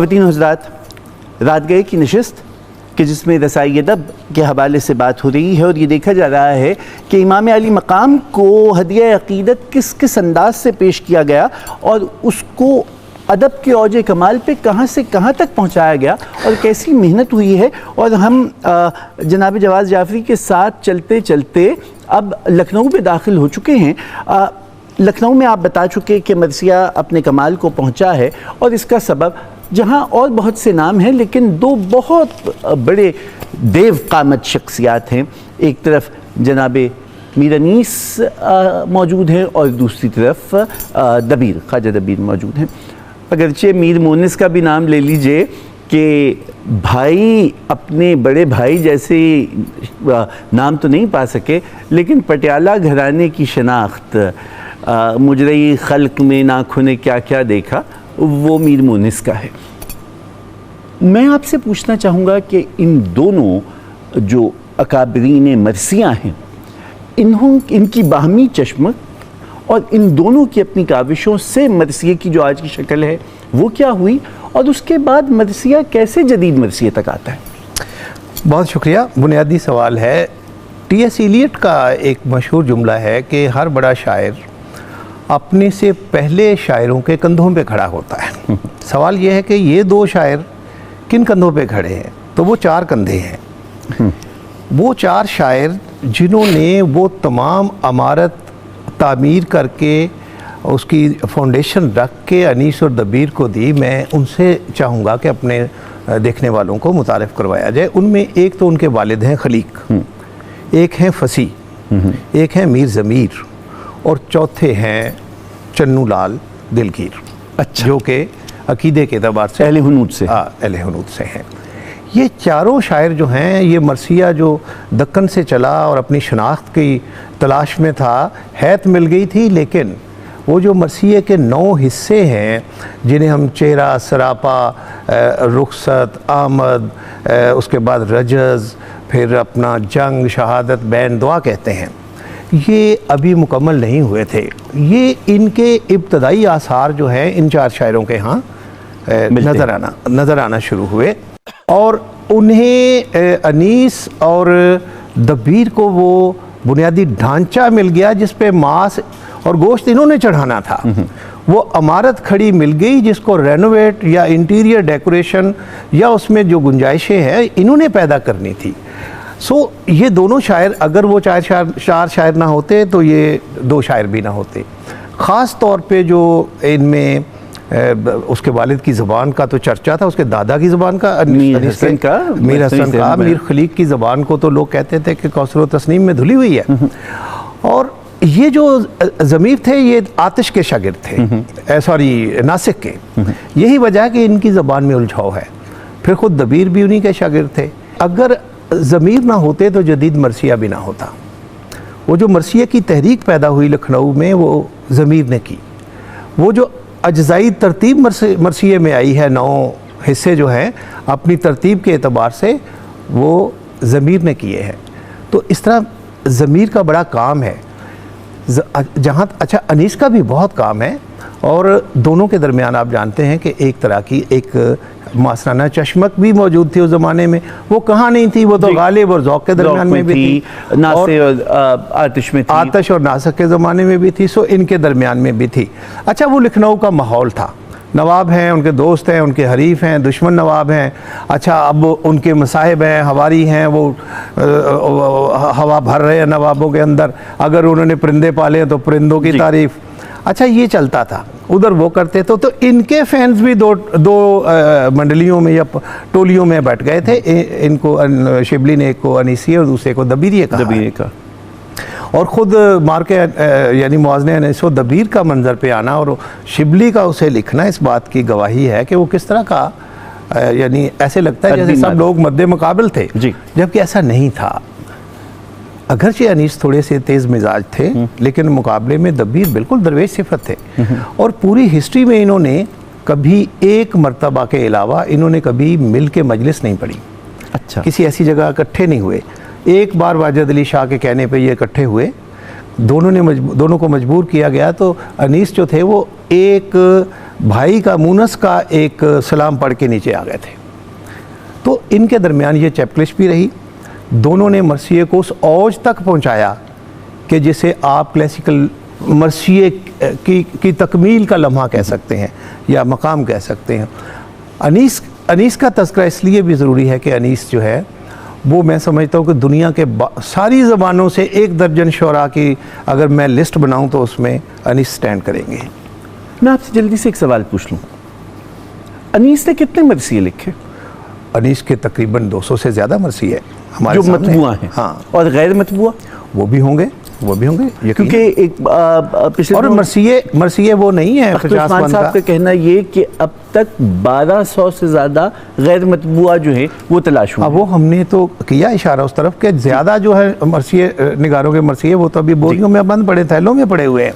ख़वातीन हज़रात, रात गए की नशिस्त कि जिसमें रसाई अदब के हवाले से बात हो रही है और ये देखा जा रहा है कि इमाम अली मकाम को हदिया अक़ीदत किस किस अंदाज से पेश किया गया और उसको अदब के औजे कमाल पे कहाँ से कहाँ तक पहुँचाया गया और कैसी मेहनत हुई है। और हम जनाब जवाद जाफ़री के साथ चलते चलते अब लखनऊ में दाखिल हो चुके हैं। लखनऊ में आप बता चुके कि मरसिया अपने कमाल को पहुँचा है और इसका सबब जहाँ और बहुत से नाम हैं, लेकिन दो बहुत बड़े देव कामत शख्सियात हैं। एक तरफ जनाब मीर अनीस मौजूद हैं और दूसरी तरफ दबीर ख्वाजा दबीर मौजूद हैं। अगरचे मीर मोनिस का भी नाम ले लीजिए कि भाई अपने बड़े भाई जैसे नाम तो नहीं पा सके, लेकिन पटियाला घराने की शनाख्त मुजरई खल्क में नाखुन ने क्या क्या देखा वो मीर मोनिस का है। मैं आपसे पूछना चाहूँगा कि इन दोनों जो अकाबरीन मरसियाँ हैं, इनकी बाहमी चश्मक और इन दोनों की अपनी काविशों से मरसिया की जो आज की शक्ल है वो क्या हुई और उसके बाद मरसिया कैसे जदीद मरसिया तक आता है। बहुत शुक्रिया। बुनियादी सवाल है। टी.एस. इलियट का एक मशहूर जुमला है कि हर बड़ा शायर अपने से पहले शायरों के कंधों पे खड़ा होता है। सवाल यह है कि ये दो शायर किन कंधों पे खड़े हैं, तो वो चार कंधे हैं। वो चार शायर जिन्होंने वो तमाम अमारत तामीर करके उसकी फाउंडेशन रख के अनीस और दबीर को दी। मैं उनसे चाहूँगा कि अपने देखने वालों को मुतारिफ़ करवाया जाए। उनमें एक तो उनके वालिद हैं खलीक, एक हैं फसी, एक हैं मीर ज़मीर और चौथे हैं चन्नू लाल दिलगीर। अच्छा। जो कि अकीदे के एतबार से अहले हुनूद से हैं। ये चारों शायर जो हैं, ये मरसिया जो दक्कन से चला और अपनी शनाख्त की तलाश में था, हैत मिल गई थी, लेकिन वो जो मरसिए के 9 हिस्से हैं जिन्हें हम चेहरा, सरापा, रुखसत, आमद, उसके बाद रजज़, फिर अपना जंग, शहादत, बैन, दुआ कहते हैं, ये अभी मुकम्मल नहीं हुए थे। ये इनके इब्तदाई आसार जो हैं इन चार शायरों के यहाँ नज़र आना शुरू हुए और उन्हें अनीस और दबीर को वो बुनियादी ढांचा मिल गया जिस पे मांस और गोश्त इन्होंने चढ़ाना था। वो अमारत खड़ी मिल गई जिसको रेनोवेट या इंटीरियर डेकोरेशन या उसमें जो गुंजाइशें हैं इन्होंने पैदा करनी थी। ये दोनों शायर, अगर वो चार शायर ना होते तो ये दो शायर भी ना होते। ख़ास तौर पे जो इनमें उसके वालिद की ज़बान का तो चर्चा था, उसके दादा की ज़बान का, मीर हसन का, मीर खलीक की ज़बान को तो लोग कहते थे कि कौसर व तस्नीम में धुली हुई है। और ये जो ज़मीर थे ये आतिश के शागिर्द थे, नासिक के। यही वजह है कि इनकी ज़बान में उलझाव है। फिर ख़ुद दबीर भी उन्हीं के शागिर्द थे। अगर ज़मीर ना होते तो जदीद मरसिया भी ना होता। वो जो मरसिया की तहरीक पैदा हुई लखनऊ में वो ज़मीर ने की। वो जो अज्ज़ाई तरतीब मरसिए में आई है, 9 हिस्से जो हैं अपनी तरतीब के एतबार से वो ज़मीर ने किए हैं। तो इस तरह ज़मीर का बड़ा काम है। जहाँ अच्छा अनीस का भी बहुत काम है और दोनों के दरमियान आप जानते हैं कि एक तरह की एक मासराना चश्मक भी मौजूद थी उस ज़माने में। वो कहाँ नहीं थी, वो तो गालिब और ज़ौक़ के दरमियान में भी थी, आतिश और नासक के ज़माने में भी थी, सो इनके दरमियान में भी थी। अच्छा, वो लखनऊ का माहौल था। नवाब हैं, उनके दोस्त हैं, उनके हरीफ हैं, दुश्मन नवाब हैं। अच्छा, अब उनके मसाहिब हैं, हवारी हैं, वो हवा भर रहे हैं नवाबों के अंदर। अगर उन्होंने परिंदे पाले तो परिंदों की तारीफ़। अच्छा, ये चलता था, उधर वो करते थे। तो इनके फैंस भी दो मंडलियों में या टोलियों में बैठ गए थे। इनको शिबली ने एक को अनीसी और दूसरे को दबीर का और ख़ुद मार के यानी मुआज़ने अनीस और दबीर का मंज़र पे आना और शिबली का उसे लिखना इस बात की गवाही है कि वो किस तरह का यानी ऐसे लगता है जैसे सब लोग मद्दे मुकाबिल थे, जबकि ऐसा नहीं था। अगरचे अनीस थोड़े से तेज़ मिजाज थे, लेकिन मुकाबले में दबीर बिल्कुल दरवेश सिफत थे। और पूरी हिस्ट्री में इन्होंने कभी एक मरतबा के अलावा इन्होंने कभी मिल के मजलिस नहीं पढ़ी। अच्छा, किसी ऐसी जगह इकट्ठे नहीं हुए। एक बार वाजिद अली शाह के कहने पे ये इकट्ठे हुए, दोनों को मजबूर किया गया। तो अनीस जो थे वो एक भाई का मूनस का एक सलाम पढ़ के नीचे आ गए थे। तो इनके दरमियान ये चैपक्लिश भी रही। दोनों ने मरसिए को उस औज तक पहुंचाया कि जिसे आप क्लासिकल मरसिए की तकमील का लम्हा कह सकते हैं या मकाम कह सकते हैं। अनीस का तज़किरा इसलिए भी ज़रूरी है कि अनीस जो है वो मैं समझता हूँ कि दुनिया के सारी ज़बानों से 1 दर्जन शुरा की अगर मैं लिस्ट बनाऊँ तो उसमें अनीस स्टैंड करेंगे। मैं आपसे जल्दी से एक सवाल पूछ लूँ, अनीस ने कितने मरसिए लिखे? अनीस के तकरीबन 200 से ज़्यादा मरसिए हमारे जो सामने मतबूआ हैं, हाँ, और गैर मतबूआ वो भी होंगे यकीनन। क्योंकि एक पिछले और मरसिए वो नहीं है 50 साहब का कहना ये कि अब तक 1200 से ज़्यादा गैर मतबूआ जो है वो तलाश हुए। अब वो हमने तो किया इशारा उस तरफ के ज़्यादा जो है मरसिए निगारों के मरसिए वो तो अभी बोरियों में बंद पड़े, थैलों में पड़े हुए हैं।